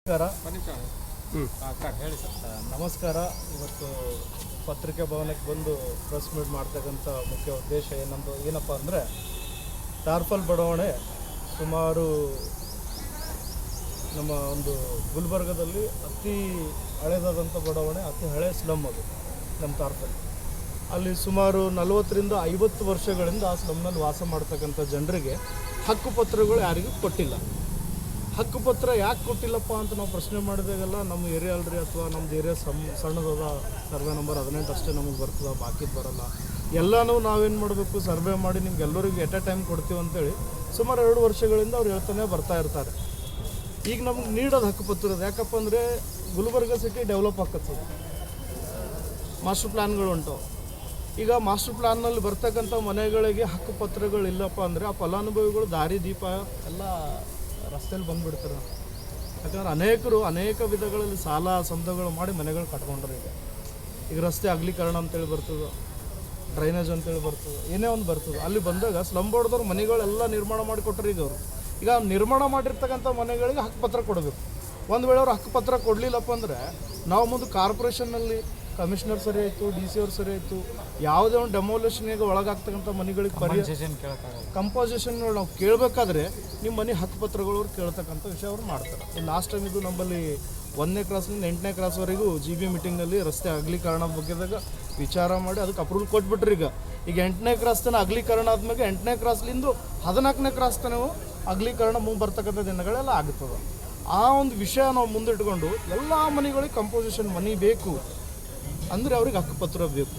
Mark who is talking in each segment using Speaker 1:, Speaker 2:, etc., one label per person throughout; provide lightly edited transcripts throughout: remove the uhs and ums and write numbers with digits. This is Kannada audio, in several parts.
Speaker 1: ನಮಸ್ಕಾರ. ಇವತ್ತು ಪತ್ರಿಕೆ ಭವನಕ್ಕೆ ಬಂದು ಪ್ರೆಸ್ ಮೀಟ್ ಮಾಡ್ತಕ್ಕಂಥ ಮುಖ್ಯ ಉದ್ದೇಶ ಏನಪ್ಪ ಅಂದರೆ, ಟಾರ್ಪಲ್ ಬಡಾವಣೆ ಸುಮಾರು ನಮ್ಮ ಒಂದು ಗುಲ್ಬರ್ಗದಲ್ಲಿ ಅತಿ ಹಳೆದಾದಂಥ ಬಡಾವಣೆ, ಅತಿ ಹಳೆ ಸ್ಲಮ್ ಅದು ನಮ್ಮ ಟಾರ್ಪಲ್. ಅಲ್ಲಿ ಸುಮಾರು 40ರಿಂದ 50 ವರ್ಷಗಳಿಂದ ಆ ಸ್ಲಮ್ನಲ್ಲಿ ವಾಸ ಮಾಡ್ತಕ್ಕಂಥ ಜನರಿಗೆ ಹಕ್ಕುಪತ್ರಗಳು ಯಾರಿಗೂ ಕೊಟ್ಟಿಲ್ಲ. ಹಕ್ಕುಪತ್ರ ಯಾಕೆ ಕೊಟ್ಟಿಲ್ಲಪ್ಪ ಅಂತ ನಾವು ಪ್ರಶ್ನೆ ಮಾಡಿದಾಗೆಲ್ಲ ನಮ್ಮ ಏರಿಯಾ ಅಲ್ರಿ, ಅಥವಾ ನಮ್ಮದು ಏರಿಯಾ ಸಣ್ಣದಾದ ಸರ್ವೆ ನಂಬರ್ 18 ಅಷ್ಟೇ ನಮಗೆ ಬರ್ತದೆ, ಬಾಕಿದು ಬರೋಲ್ಲ. ಎಲ್ಲನೂ ನಾವೇನು ಮಾಡಬೇಕು, ಸರ್ವೆ ಮಾಡಿ ನಿಮ್ಗೆಲ್ಲರಿಗೂ ಎಟ್ ಎ ಟೈಮ್ ಕೊಡ್ತೀವಿ ಅಂತೇಳಿ ಸುಮಾರು 2 ವರ್ಷಗಳಿಂದ ಅವ್ರು ಹೇಳ್ತಾನೆ ಬರ್ತಾ ಇರ್ತಾರೆ. ಈಗ ನಮ್ಗೆ ನೀಡೋದು ಹಕ್ಕುಪತ್ರ ಯಾಕಪ್ಪ ಅಂದರೆ, ಗುಲ್ಬರ್ಗ ಸಿಟಿ ಡೆವಲಪ್ ಆಗ್ತದೆ, ಮಾಸ್ಟರ್ ಪ್ಲ್ಯಾನ್ಗಳು ಉಂಟು. ಈಗ ಮಾಸ್ಟರ್ ಪ್ಲ್ಯಾನ್ನಲ್ಲಿ ಬರ್ತಕ್ಕಂಥ ಮನೆಗಳಿಗೆ ಹಕ್ಕುಪತ್ರಗಳಿಲ್ಲಪ್ಪ ಅಂದರೆ ಆ ಫಲಾನುಭವಿಗಳು ದಾರಿ ದೀಪ ಎಲ್ಲ ರಸ್ತೆಯಲ್ಲಿ ಬಂದುಬಿಡ್ತಾರೆ. ಯಾಕಂದ್ರೆ ಅನೇಕ ವಿಧಗಳಲ್ಲಿ ಸಾಲ ಸಮದಗಳು ಮಾಡಿ ಮನೆಗಳು ಕಟ್ಕೊಂಡ್ರೆ ಈಗ ರಸ್ತೆ ಅಗಲೀಕರಣ ಅಂತೇಳಿ ಬರ್ತದೆ, ಡ್ರೈನೇಜ್ ಅಂತೇಳಿ ಬರ್ತದೆ, ಏನೇ ಒಂದು ಬರ್ತದೆ. ಅಲ್ಲಿ ಬಂದಾಗ ಸ್ಲಮ್ ಬೋರ್ಡ್ದವ್ರು ಮನೆಗಳೆಲ್ಲ ನಿರ್ಮಾಣ ಮಾಡಿಕೊಟ್ರೆ ಈಗ ನಿರ್ಮಾಣ ಮಾಡಿರ್ತಕ್ಕಂಥ ಮನೆಗಳಿಗೆ ಹಕ್ಕುಪತ್ರ ಕೊಡಬೇಕು. ಒಂದು ವೇಳೆ ಅವ್ರು ಹಕ್ಕುಪತ್ರ ಕೊಡಲಿಲ್ಲಪ್ಪ ಅಂದರೆ ನಾವು ಮುಂದೆ ಕಾರ್ಪೊರೇಷನ್ನಲ್ಲಿ ಕಮಿಷನರ್ ಸರಿ ಆಯಿತು, DC ಅವ್ರು ಸರಿ ಆಯಿತು, ಯಾವುದೇ ಒಂದು ಡೆಮೋಲೇಷನ್ಗೆ ಒಳಗಾಗ್ತಕ್ಕಂಥ ಮನೆಗಳಿಗೆ ಕಂಪೋಸಿಷನ್ಗಳು ನಾವು ಕೇಳಬೇಕಾದ್ರೆ ನಿಮ್ಮ ಮನೆ ಹಕ್ಕುಪತ್ರಗಳು ಅವ್ರು ಕೇಳ್ತಕ್ಕಂಥ ವಿಷಯ ಅವ್ರು ಮಾಡ್ತಾರೆ. ಈ ಲಾಸ್ಟ್ ಟೈಮ್ ಇದು ನಮ್ಮಲ್ಲಿ 1ನೇ ಕ್ರಾಸ್ನಿಂದ 8ನೇ ಕ್ರಾಸ್ವರೆಗೂ GB ಮೀಟಿಂಗ್ನಲ್ಲಿ ರಸ್ತೆ ಅಗಲೀಕರಣ ಬಗ್ಗೆದಾಗ ವಿಚಾರ ಮಾಡಿ ಅದಕ್ಕೆ ಅಪ್ರೂವಲ್ ಕೊಟ್ಬಿಟ್ರಿ. ಈಗ 8ನೇ ಕ್ರಾಸ್ ತನಕ ಅಗಲೀಕರಣ ಆದ್ಮೇಲೆ 8ನೇ ಕ್ರಾಸ್ಲಿಂದ 14ನೇ ಕ್ರಾಸ್ ತನಕ ಅಗಲೀಕರಣ ಮುಂದೆ ಬರ್ತಕ್ಕಂಥ ದಿನಗಳೆಲ್ಲ ಆಗುತ್ತದೆ. ಆ ಒಂದು ವಿಷಯ ನಾವು ಮುಂದಿಟ್ಕೊಂಡು ಎಲ್ಲ ಮನೆಗಳಿಗೆ ಕಂಪೋಸಿಷನ್ ಮನೆ ಬೇಕು ಅಂದರೆ ಅವ್ರಿಗೆ ಹಕ್ಕುಪತ್ರ ಬೇಕು.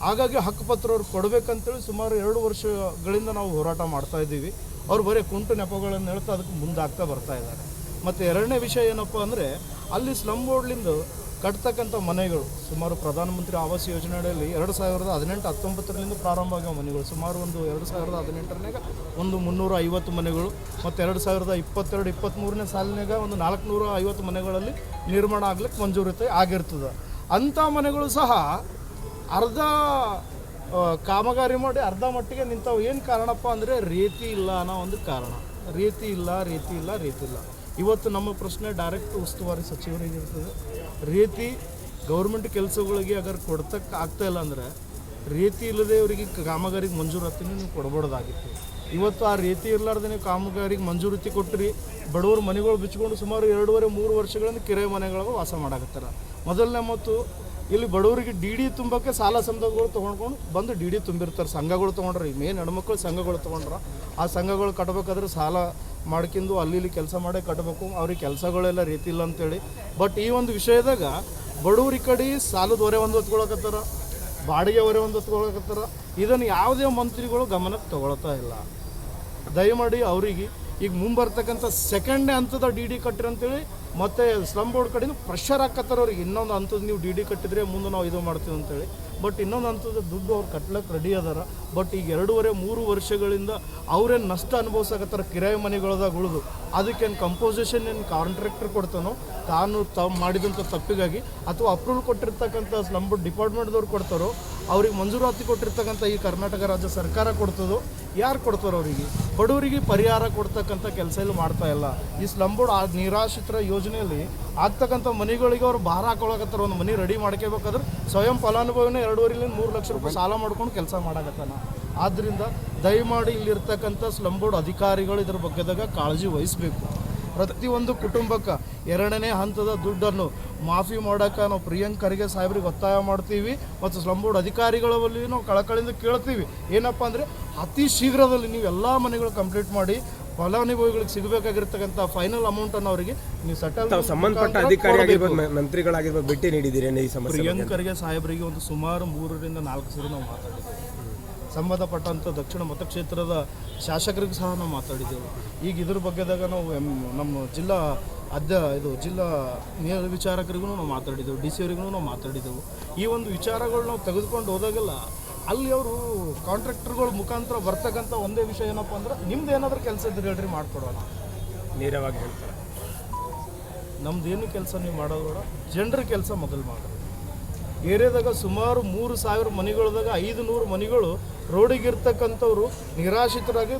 Speaker 1: ಹಾಗಾಗಿ ಹಕ್ಕುಪತ್ರ ಅವ್ರು ಕೊಡಬೇಕಂತೇಳಿ ಸುಮಾರು 2 ವರ್ಷಗಳಿಂದ ನಾವು ಹೋರಾಟ ಮಾಡ್ತಾ ಇದ್ದೀವಿ. ಅವ್ರು ಬರೀ ಕುಂಟು ನೆಪಗಳನ್ನು ಹೇಳ್ತಾ ಅದಕ್ಕೆ ಮುಂದಾಗ್ತಾ ಬರ್ತಾ ಇದ್ದಾರೆ. ಮತ್ತು 2ನೇ ವಿಷಯ ಏನಪ್ಪ ಅಂದರೆ, ಅಲ್ಲಿ ಸ್ಲಮ್ ಬೋರ್ಡ್ಲಿಂದ ಕಟ್ತಕ್ಕಂಥ ಮನೆಗಳು ಸುಮಾರು ಪ್ರಧಾನಮಂತ್ರಿ ಆವಾಸ್ ಯೋಜನೆ ಅಡಿಯಲ್ಲಿ 2018-19 ಪ್ರಾರಂಭ ಆಗೋ ಮನೆಗಳು ಸುಮಾರು ಒಂದು 2018 ಒಂದು 350 ಮನೆಗಳು, ಮತ್ತು 2022-23 ಸಾಲಿನಾಗ ಒಂದು 450 ಮನೆಗಳಲ್ಲಿ ನಿರ್ಮಾಣ ಆಗ್ಲಿಕ್ಕೆ ಮಂಜೂರಾತಿ ಆಗಿರ್ತದೆ. ಅಂಥ ಮನೆಗಳು ಸಹ ಅರ್ಧ ಕಾಮಗಾರಿ ಮಾಡಿ ಅರ್ಧ ಮಟ್ಟಿಗೆ ನಿಂತವು. ಏನು ಕಾರಣಪ್ಪ ಅಂದರೆ ರೀತಿ ಇಲ್ಲ ಅನ್ನೋ ಒಂದು ಕಾರಣ. ರೀತಿ ಇಲ್ಲ. ಇವತ್ತು ನಮ್ಮ ಪ್ರಶ್ನೆ ಡೈರೆಕ್ಟ್ ಉಸ್ತುವಾರಿ ಸಚಿವರಿಗೆ ಇರ್ತದೆ. ರೀತಿ ಗೌರ್ಮೆಂಟ್ ಕೆಲಸಗಳಿಗೆ ಅಗರ್ ಕೊಡ್ತಕ್ಕೆ ಆಗ್ತಾಯಿಲ್ಲ ಅಂದರೆ ರೀತಿ ಇಲ್ಲದೆ ಅವರಿಗೆ ಕಾಮಗಾರಿಗೆ ಮಂಜೂರಾತಿನ ನೀವು ಕೊಡ್ಬೋದಾಗಿತ್ತು. ಇವತ್ತು ಆ ರೀತಿ ಇರಲಾರ್ದೆ ನೀವು ಕಾಮಗಾರಿಗೆ ಮಂಜೂರಾತಿ ಕೊಟ್ಟರಿ, ಬಡವರು ಮನೆಗಳು ಬಿಚ್ಕೊಂಡು ಸುಮಾರು 2.5-3 ವರ್ಷಗಳಿಂದ ಕಿರಾಯ ಮನೆಗಳಿಗೆ ವಾಸ ಮಾಡಾಕತ್ತಾರೆ. ಮೊದಲನೇ ಮತ್ತು ಇಲ್ಲಿ ಬಡವರಿಗೆ DD ತುಂಬಕ್ಕೆ ಸಾಲ ಸಮದಗಳು ತೊಗೊಂಡ್ಕೊಂಡು ಬಂದು DD ತುಂಬಿರ್ತಾರೆ. ಸಂಘಗಳು ತೊಗೊಂಡ್ರೆ, ಮೇನ್ ಹೆಣ್ಮಕ್ಳು ಸಂಘಗಳು ತೊಗೊಂಡ್ರೆ ಆ ಸಂಘಗಳು ಕಟ್ಟಬೇಕಾದ್ರೆ ಸಾಲ ಮಾಡ್ಕೊಂಡು ಅಲ್ಲಿ ಕೆಲಸ ಮಾಡೇ ಕಟ್ಟಬೇಕು. ಅವ್ರಿಗೆ ಕೆಲಸಗಳೆಲ್ಲ ರೀತಿ ಇಲ್ಲ ಅಂತೇಳಿ. ಬಟ್ ಈ ಒಂದು ವಿಷಯದಾಗ ಬಡವ್ರ ಕಡೆ ಸಾಲದ ಹೊರೆ ಒಂದು ಹೊತ್ಕೊಳಕತ್ತಾರ, ಬಾಡಿಗೆ ಹೊರೆ ಒಂದು ಹೊತ್ಕೊಳಕತ್ತಾರ. ಇದನ್ನು ಯಾವುದೇ ಮಂತ್ರಿಗಳು ಗಮನಕ್ಕೆ ತೊಗೊಳ್ತಾ ಇಲ್ಲ. ದಯಮಾಡಿ ಅವರಿಗೆ ಈಗ ಮುಂಬರ್ತಕ್ಕಂಥ ಸೆಕೆಂಡೇ ಹಂತದ DD ಕಟ್ಟಿರಿ ಅಂತೇಳಿ ಮತ್ತು ಸ್ಲಮ್ ಬೋರ್ಡ್ ಕಡೆಯಿಂದ ಪ್ರೆಷರ್ ಹಾಕತ್ತಾರೆ ಅವ್ರಿಗೆ. ಇನ್ನೊಂದು ಹಂತದ ನೀವು DD ಕಟ್ಟಿದ್ರೆ ಮುಂದೆ ನಾವು ಇದು ಮಾಡ್ತೀವಿ ಅಂತೇಳಿ. ಬಟ್ ಇನ್ನೊಂದು ಹಂತದ ದುಡ್ಡು ಅವ್ರು ಕಟ್ಲಕ್ಕೆ ರೆಡಿ ಅದಾರ. ಬಟ್ ಈಗ 2.5-3 ವರ್ಷಗಳಿಂದ ಅವ್ರೇನು ನಷ್ಟ ಅನುಭವಿಸಕತ್ತಾರೆ ಕಿರಾಯ ಮನೆಗಳದಾಗ ಉಳಿದು. ಅದಕ್ಕೇನು ಕಂಪೋಸಿಷನ್ ಏನು ಕಾಂಟ್ರಾಕ್ಟರ್ ಕೊಡ್ತಾನೋ ತಾವು ಮಾಡಿದಂಥ ತಪ್ಪಿಗಾಗಿ, ಅಥವಾ ಅಪ್ರೂವಲ್ ಕೊಟ್ಟಿರ್ತಕ್ಕಂಥ ಸ್ಲಮ್ ಬೋರ್ಡ್ ಡಿಪಾರ್ಟ್ಮೆಂಟ್ದವ್ರು ಕೊಡ್ತಾರೋ, ಅವ್ರಿಗೆ ಮಂಜೂರಾತಿ ಕೊಟ್ಟಿರ್ತಕ್ಕಂಥ ಈ ಕರ್ನಾಟಕ ರಾಜ್ಯ ಸರ್ಕಾರ ಕೊಡ್ತದೋ, ಯಾರು ಕೊಡ್ತಾರೋ ಅವರಿಗೆ ಬಡವರಿಗೆ ಪರಿಹಾರ ಕೊಡ್ತಕ್ಕಂಥ ಕೆಲಸ ಇಲ್ಲಿ ಮಾಡ್ತಾ ಇಲ್ಲ. ಈ ಸ್ಲಮ್ ಬೋರ್ಡ್ ಆ ನಿರಾಶ್ರಿತರ ಯೋಜನೆಯಲ್ಲಿ ಆಗ್ತಕ್ಕಂಥ ಮನೆಗಳಿಗೆ ಅವ್ರು ಭಾರ ಹಾಕೊಳಕತ್ತಾರೆ. ಒಂದು ಮನೆ ರೆಡಿ ಮಾಡ್ಕೋಬೇಕಾದ್ರೆ ಸ್ವಯಂ ಫಲಾನುಭವಿನೇ 2.5-3 ಲಕ್ಷ ರೂಪಾಯಿ ಸಾಲ ಮಾಡ್ಕೊಂಡು ಕೆಲಸ ಮಾಡಾಕತ್ತಾನ. ಆದ್ದರಿಂದ ದಯಮಾಡಿ ಇಲ್ಲಿರ್ತಕ್ಕಂಥ ಸ್ಲಮ್ ಬೋರ್ಡ್ ಅಧಿಕಾರಿಗಳು ಇದ್ರ ಬಗ್ಗೆದಾಗ ಕಾಳಜಿ ವಹಿಸಬೇಕು. ಪ್ರತಿಯೊಂದು ಕುಟುಂಬಕ್ಕೆ 2ನೇ ಹಂತದ ದುಡ್ಡನ್ನು ಮಾಫಿ ಮಾಡೋಕ್ಕೆ ನಾವು ಪ್ರಿಯಾಂಕ್ ಖರ್ಗೆ ಸಾಹೇಬ್ರಿಗೆ ಒತ್ತಾಯ ಮಾಡ್ತೀವಿ. ಮತ್ತು ಸ್ಲಮ್ ಬೋರ್ಡ್ ಅಧಿಕಾರಿಗಳಲ್ಲಿ ನಾವು ಕಳಕಳಿಂದ ಕೇಳ್ತೀವಿ, ಏನಪ್ಪ ಅಂದರೆ ಅತಿ ಶೀಘ್ರದಲ್ಲಿ ನೀವು ಎಲ್ಲ ಮನೆಗಳು ಕಂಪ್ಲೀಟ್ ಮಾಡಿ ಫಲಾನುಭವಿಗಳಿಗೆ ಸಿಗಬೇಕಾಗಿರ್ತಕ್ಕಂಥ ಫೈನಲ್ ಅಮೌಂಟನ್ನು ಅವರಿಗೆ ನೀವು ಸೆಟಲ್
Speaker 2: ಸಂಬಂಧಪಟ್ಟ ಅಧಿಕಾರಿ ಆಗಿರ್ಬೋದು, ಮಂತ್ರಿಗಳಾಗಿರ್ಬೋದು, ಭೇಟಿ ನೀಡಿದ್ದೀರಿ ಈ ಸಮಸ್ಯೆ?
Speaker 1: ಪ್ರಿಯಾಂಕ್ ಖರ್ಗೆ ಸಾಹೇಬರಿಗೆ ಒಂದು ಸುಮಾರು 3-4 ಸರಿ ನಾವು ಮಾತಾಡಿದ್ದೀವಿ. ಸಂಬಂಧಪಟ್ಟಂಥ ದಕ್ಷಿಣ ಮತಕ್ಷೇತ್ರದ ಶಾಸಕರಿಗೂ ಸಹ ನಾವು ಮಾತಾಡಿದ್ದೆವು. ಈಗ ಇದ್ರ ಬಗ್ಗೆದಾಗ ನಾವು ನಮ್ಮ ಜಿಲ್ಲಾ ವಿಚಾರಕರಿಗೂ ನಾವು ಮಾತಾಡಿದ್ದೆವು, DC ಅವರಿಗೂ ನಾವು ಮಾತಾಡಿದ್ದೆವು. ಈ ಒಂದು ವಿಚಾರಗಳು ನಾವು ತೆಗೆದುಕೊಂಡು ಹೋದಾಗೆಲ್ಲ ಅಲ್ಲಿ ಅವರು ಕಾಂಟ್ರಾಕ್ಟರ್ಗಳ ಮುಖಾಂತರ ಬರ್ತಕ್ಕಂಥ ಒಂದೇ ವಿಷಯ ಏನಪ್ಪ ಅಂದ್ರೆ, ನಿಮ್ದು ಏನಾದರೂ ಕೆಲಸ ಇದ್ರೆ ಹೇಳ್ರಿ ಮಾಡ್ಕೊಡೋಣ,
Speaker 2: ನೇರವಾಗಿ ಹೇಳ್ತಾರೆ.
Speaker 1: ನಮ್ದೇನು ಕೆಲಸ ನೀವು ಮಾಡೋದು ಬೇಡ, ಜನರ ಕೆಲಸ ಮೊದಲು ಮಾಡೋದು. ಏರಿಯಾದಾಗ ಸುಮಾರು 3,000 ಮನೆಗಳದಾಗ 500 ಮನೆಗಳು ರೋಡಿಗೆ ಇರ್ತಕ್ಕಂಥವ್ರು ನಿರಾಶ್ರಿತರಾಗಿ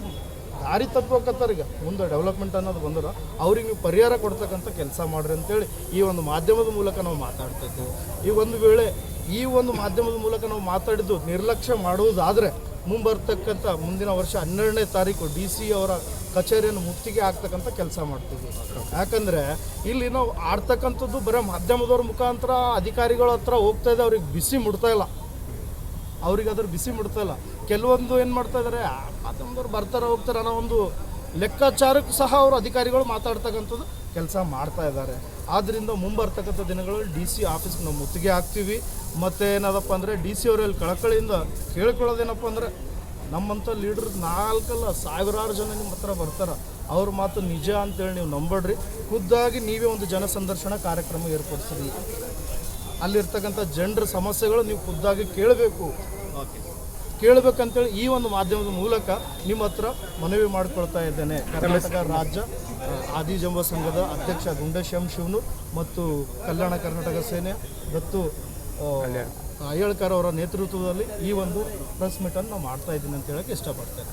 Speaker 1: ದಾರಿ ತಪ್ಪೋಕತ್ತಾರ ಈಗ ಮುಂದೆ ಡೆವಲಪ್ಮೆಂಟ್ ಅನ್ನೋದು ಬಂದ್ರೆ ಅವ್ರಿಗೆ ನೀವು ಪರಿಹಾರ ಕೊಡ್ತಕ್ಕಂಥ ಕೆಲಸ ಮಾಡಿರಿ ಅಂತೇಳಿ ಈ ಒಂದು ಮಾಧ್ಯಮದ ಮೂಲಕ ನಾವು ಮಾತಾಡ್ತಿದ್ದೇವೆ. ಈ ಒಂದು ವೇಳೆ ಈ ಒಂದು ಮಾಧ್ಯಮದ ಮೂಲಕ ನಾವು ಮಾತಾಡಿದ್ದು ನಿರ್ಲಕ್ಷ್ಯ ಮಾಡುವುದಾದರೆ ಮುಂಬರ್ತಕ್ಕಂಥ ಮುಂದಿನ ವರ್ಷ 12ನೇ ತಾರೀಕು DC ಅವರ ಕಚೇರಿಯನ್ನು ಮುತ್ತಿಗೆ ಹಾಕ್ತಕ್ಕಂಥ ಕೆಲಸ ಮಾಡ್ತೀವಿ. ಯಾಕಂದರೆ ಇಲ್ಲಿ ನಾವು ಆಡ್ತಕ್ಕಂಥದ್ದು ಬರೀ ಮಾಧ್ಯಮದವ್ರ ಮುಖಾಂತರ ಅಧಿಕಾರಿಗಳ ಹತ್ರ ಹೋಗ್ತಾ ಇದೆ, ಅವ್ರಿಗೆ ಬಿಸಿ ಮುಟ್ತಾ ಇಲ್ಲ, ಅವ್ರಿಗೆ ಅದ್ರ ಬಿಸಿ ಮುಟ್ತಾ ಇಲ್ಲ. ಕೆಲವೊಂದು ಏನು ಮಾಡ್ತಾ ಇದ್ದಾರೆ, ಮಾಧ್ಯಮದವ್ರು ಬರ್ತಾರೆ ಹೋಗ್ತಾರೆ ಅನ್ನೋ ಒಂದು ಲೆಕ್ಕಾಚಾರಕ್ಕೂ ಸಹ ಅವರು ಅಧಿಕಾರಿಗಳು ಮಾತಾಡ್ತಕ್ಕಂಥದ್ದು ಕೆಲಸ ಮಾಡ್ತಾ ಇದ್ದಾರೆ. ಆದ್ದರಿಂದ ಮುಂಬರ್ತಕ್ಕಂಥ ದಿನಗಳಲ್ಲಿ DC ಆಫೀಸ್ಗೆ ನಾವು ಮುತ್ತಿಗೆ ಹಾಕ್ತೀವಿ. ಮತ್ತು ಏನದಪ್ಪ ಅಂದರೆ DC ಅವರಲ್ಲಿ ಕಳಕಳಿಯಿಂದ ಕೇಳ್ಕೊಳ್ಳೋದೇನಪ್ಪ ಅಂದರೆ, ನಮ್ಮಂಥ ಲೀಡ್ರ್ 4 ಅಲ್ಲ 1000 ಜನ ನಿಮ್ಮ ಹತ್ರ ಬರ್ತಾರೆ, ಅವ್ರ ಮಾತು ನಿಜ ಅಂತೇಳಿ ನೀವು ನಂಬಡ್ರಿ. ಖುದ್ದಾಗಿ ನೀವೇ ಒಂದು ಜನ ಸಂದರ್ಶನ ಕಾರ್ಯಕ್ರಮ ಏರ್ಪಡಿಸ್ರಿ. ಅಲ್ಲಿರ್ತಕ್ಕಂಥ ಜನರ ಸಮಸ್ಯೆಗಳು ನೀವು ಖುದ್ದಾಗಿ ಕೇಳಬೇಕಂತೇಳಿ ಈ ಒಂದು ಮಾಧ್ಯಮದ ಮೂಲಕ ನಿಮ್ಮ ಹತ್ರ ಮನವಿ ಮಾಡಿಕೊಳ್ತಾ ಇದ್ದೇನೆ. ಕರ್ನಾಟಕ ರಾಜ್ಯ ಆದಿಜಂಬ ಸಂಘದ ಅಧ್ಯಕ್ಷ ಗುಂಡೇಶ್ ಎಂ ಶಿವನೂರ್ ಮತ್ತು ಕಲ್ಯಾಣ ಕರ್ನಾಟಕ ಸೇನೆ ದತ್ತು ಅಯ್ಯಳ್ಕರ್ ಅವರ ನೇತೃತ್ವದಲ್ಲಿ ಈ ಒಂದು ಪ್ರೆಸ್ ಮೀಟನ್ನು ನಾವು ಮಾಡ್ತಾ ಇದ್ದೀನಿ ಅಂತ ಹೇಳಕ್ಕೆ ಇಷ್ಟಪಡ್ತೇನೆ.